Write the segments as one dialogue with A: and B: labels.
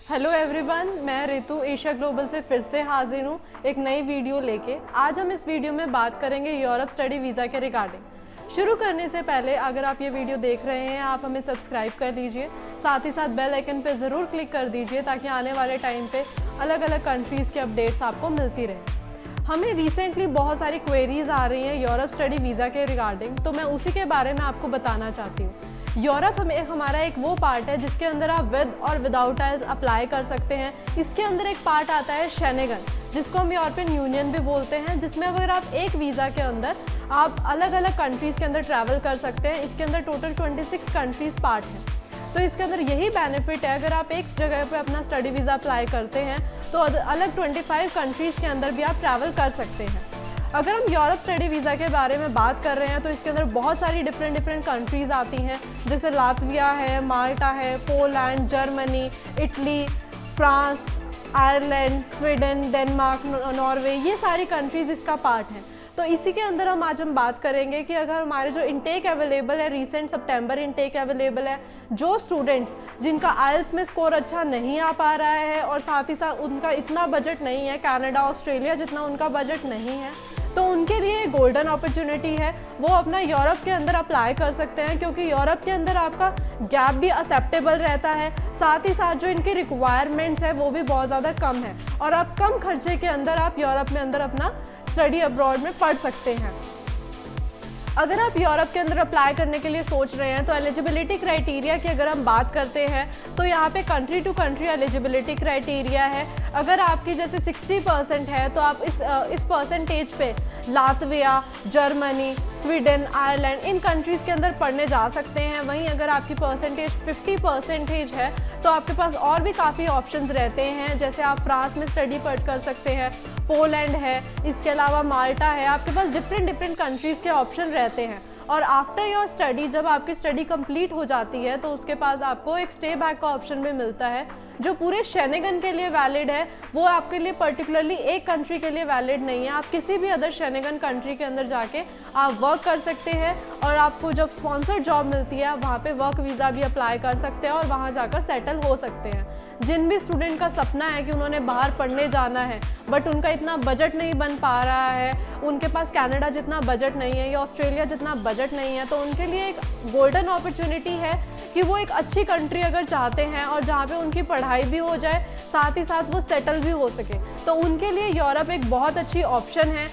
A: Hello everyone, मैं Ritu Asia global से फिर से हाजिर हूँ एक नई वीडियो लेके। आज हम इस वीडियो में बात करेंगे यूरोप स्टडी वीज़ा के रिगार्डिंग। शुरू करने से पहले अगर आप ये वीडियो देख रहे हैं, आप हमें सब्सक्राइब कर लीजिए, साथ ही साथ बेल आइकन पे ज़रूर क्लिक कर दीजिए ताकि आने वाले टाइम पे अलग अलग कंट्रीज़ की अपडेट्स आपको मिलती रहे। हमें रिसेंटली बहुत सारी क्वेरीज आ रही हैं यूरोप स्टडी वीज़ा के रिगार्डिंग, तो मैं उसी के बारे में आपको बताना चाहती हूँ। यूरोप हमारा एक वो पार्ट है जिसके अंदर आप विद और विदाउट आइल्स अप्लाई कर सकते हैं। इसके अंदर एक पार्ट आता है शेंगेन, जिसको हम यूरोपियन यूनियन भी बोलते हैं, जिसमें अगर आप एक वीज़ा के अंदर आप अलग अलग कंट्रीज़ के अंदर ट्रैवल कर सकते हैं। इसके अंदर टोटल 26 कंट्रीज़ पार्ट हैं। तो इसके अंदर यही बेनिफिट है, अगर आप एक जगह पे अपना स्टडी वीज़ा अप्लाई करते हैं तो अलग 25 कंट्रीज़ के अंदर भी आप ट्रैवल कर सकते हैं। अगर हम यूरोप स्टडी वीज़ा के बारे में बात कर रहे हैं तो इसके अंदर बहुत सारी डिफरेंट कंट्रीज़ आती हैं, जैसे लातविया है, माल्टा है, Poland, Germany, Italy, France, Ireland, Sweden, Denmark, Norway, ये सारी कंट्रीज़ इसका पार्ट हैं। तो इसी के अंदर आज हम बात करेंगे कि अगर हमारे जो इनटेक अवेलेबल है, रीसेंट सितंबर इनटेक अवेलेबल है, जो स्टूडेंट्स जिनका आइल्स में स्कोर अच्छा नहीं आ पा रहा है और साथ ही साथ उनका इतना बजट नहीं है, कनाडा, ऑस्ट्रेलिया जितना उनका बजट नहीं है, तो उनके लिए गोल्डन अपॉर्चुनिटी है, वो अपना यूरोप के अंदर अप्लाई कर सकते हैं, क्योंकि यूरोप के अंदर आपका गैप भी एक्सेप्टेबल रहता है। साथ ही साथ जो इनकी रिक्वायरमेंट्स है वो भी बहुत ज़्यादा कम है और आप कम खर्चे के अंदर आप यूरोप में अंदर अपना स्टडी अब्रॉड में पढ़ सकते हैं। अगर आप यूरोप के अंदर अप्लाई करने के लिए सोच रहे हैं तो एलिजिबिलिटी क्राइटेरिया की अगर हम बात करते हैं तो यहाँ पे country to country eligibility criteria है। अगर आपकी जैसे 60% है तो आप इस परसेंटेज पे लातविया, जर्मनी, स्वीडन, आयरलैंड, इन कंट्रीज़ के अंदर पढ़ने जा सकते हैं। वहीं अगर आपकी परसेंटेज 50% है तो आपके पास और भी काफ़ी ऑप्शंस रहते हैं, जैसे आप फ्रांस में स्टडी कर सकते हैं, पोलैंड है, इसके अलावा माल्टा है। आपके पास डिफरेंट कंट्रीज़ के ऑप्शन रहते हैं। और आफ्टर योर स्टडी, जब आपकी स्टडी कंप्लीट हो जाती है तो उसके पास आपको एक स्टे बैक का ऑप्शन भी मिलता है, जो पूरे शेंगेन के लिए वैलिड है। वो आपके लिए पर्टिकुलरली एक कंट्री के लिए वैलिड नहीं है। आप किसी भी अदर शेंगेन कंट्री के अंदर जाके आप वर्क कर सकते हैं और आपको जब स्पॉन्सर्ड जॉब मिलती है वहाँ पे वर्क वीज़ा भी अप्लाई कर सकते हैं और वहाँ जाकर सेटल हो सकते हैं। जिन भी स्टूडेंट का सपना है कि उन्होंने बाहर पढ़ने जाना है बट उनका इतना बजट नहीं बन पा रहा है, उनके पास कनाडा जितना बजट नहीं है या ऑस्ट्रेलिया जितना बजट नहीं है, तो उनके लिए एक गोल्डन अपॉर्चुनिटी है कि वो एक अच्छी कंट्री अगर चाहते हैं और जहाँ पे उनकी पढ़ाई भी हो जाए, साथ ही साथ वो सेटल भी हो सके, तो उनके लिए यूरोप एक बहुत अच्छी ऑप्शन है।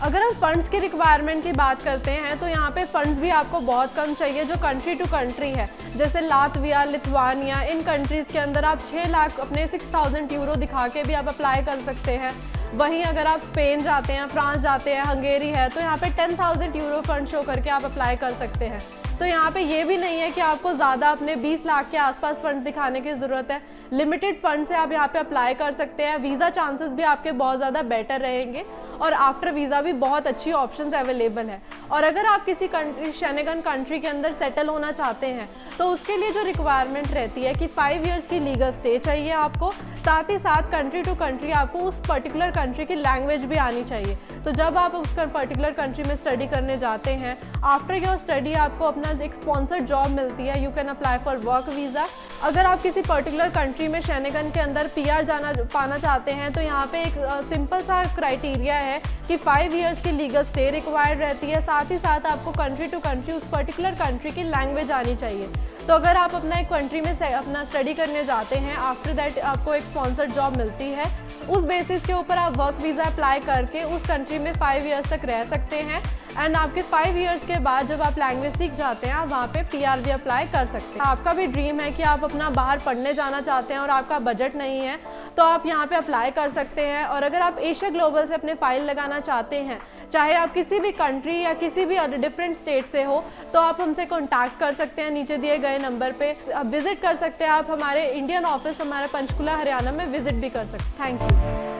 A: अगर हम फंड्स की रिक्वायरमेंट की बात करते हैं तो यहाँ पे फंड्स भी आपको बहुत कम चाहिए, जो कंट्री टू कंट्री है, जैसे लातविया, लिथुआनिया, इन कंट्रीज़ के अंदर आप 6 लाख अपने 6000 यूरो दिखा के भी आप अप्लाई कर सकते हैं। वहीं अगर आप स्पेन जाते हैं, फ्रांस जाते हैं, हंगेरी है, तो यहाँ पे 10,000 यूरो फंड शो करके आप अप्लाई कर सकते हैं। तो यहाँ पे ये भी नहीं है कि आपको ज़्यादा अपने 20 लाख के आसपास फंड्स दिखाने की ज़रूरत है। लिमिटेड फंड से आप यहाँ पे अप्लाई कर सकते हैं। वीज़ा चांसेस भी आपके बहुत ज़्यादा बेटर रहेंगे और आफ्टर वीज़ा भी बहुत अच्छी ऑप्शंस अवेलेबल है। और अगर आप किसी कंट्री, शेंगेन कंट्री के अंदर सेटल होना चाहते हैं तो उसके लिए जो रिक्वायरमेंट रहती है कि 5 इयर्स की लीगल स्टे चाहिए आपको, साथ ही साथ कंट्री टू कंट्री आपको उस पर्टिकुलर कंट्री की लैंग्वेज भी आनी चाहिए। तो जब आप उस पर्टिकुलर कंट्री में स्टडी करने जाते हैं, आफ्टर योर स्टडी आपको अपना एक स्पॉन्सर्ड जॉब मिलती है, you can apply for work visa. अगर आप किसी पर्टिकुलर कंट्री में शेंगेन के अंदर PR पाना चाहते हैं तो यहाँ पे एक सिंपल सा क्राइटेरिया है कि 5 इयर्स की लीगल स्टे रिक्वायर्ड रहती है, साथ ही साथ आपको कंट्री टू कंट्री उस पर्टिकुलर कंट्री की लैंग्वेज आनी चाहिए। तो अगर आप अपना एक कंट्री में अपना स्टडी करने जाते हैं, आफ्टर दैट आपको एक स्पॉन्सर्ड जॉब मिलती है, उस बेसिस के ऊपर आप वर्क वीज़ा अप्लाई करके उस कंट्री में 5 इयर्स तक रह सकते हैं। एंड आपके 5 इयर्स के बाद जब आप लैंग्वेज सीख जाते हैं, आप वहाँ पे PR भी अप्लाई कर सकते हैं। आपका भी ड्रीम है कि आप अपना बाहर पढ़ने जाना चाहते हैं और आपका बजट नहीं है, तो आप यहाँ पे अप्लाई कर सकते हैं। और अगर आप एशिया ग्लोबल से अपने फाइल लगाना चाहते हैं, चाहे आप किसी भी कंट्री या किसी भी डिफरेंट स्टेट से हो, तो आप हमसे कॉन्टैक्ट कर सकते हैं नीचे दिए गए नंबर पे। विजिट कर सकते हैं आप हमारे इंडियन ऑफिस, हमारे पंचकुला हरियाणा में विजिट भी कर सकते हैं। Thank you.